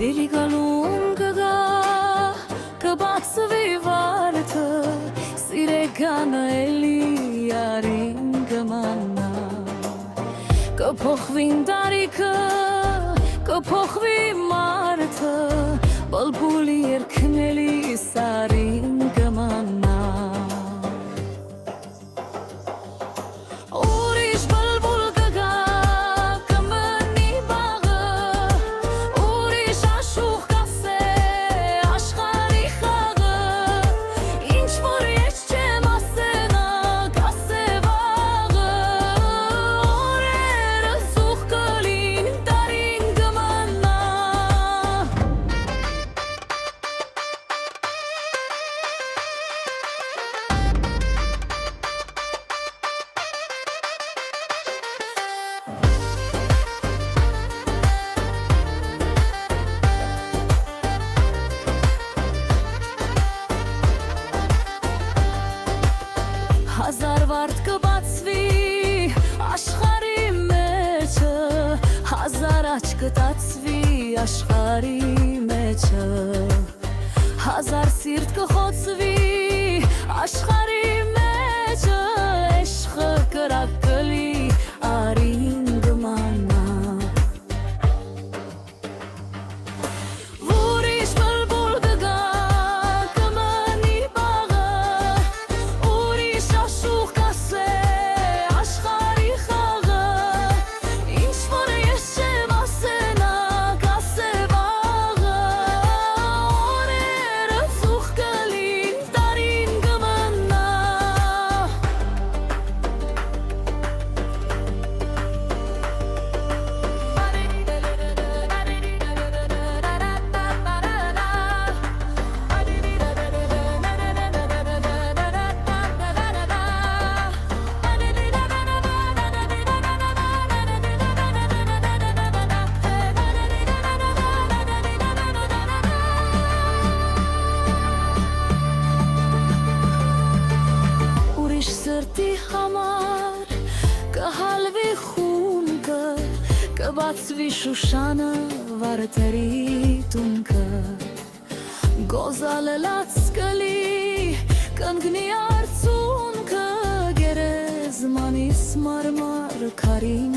Սիրիգալուն կգա, կբացվի վարդը, սիրեկանը էլի արին կմանա, կփոխվին տարիքը, կփոխվի մարդը, բլբուլի երգնելի սարին կմանա Հազար վարդ կբացվի աշխարի մեջը, հազար աչք կտացվի աշխարի մեջը, հազար սիրտ կխոցվի աշխարի մեջը, էշխը կրակ կլի արին գմանա Սրտի համար կհալվի խունկը, կբացվի շուշանը վարդերի տունկը, գոզալելած կլի կանգնի արցունքը, գերեզմանիս մարմար քարին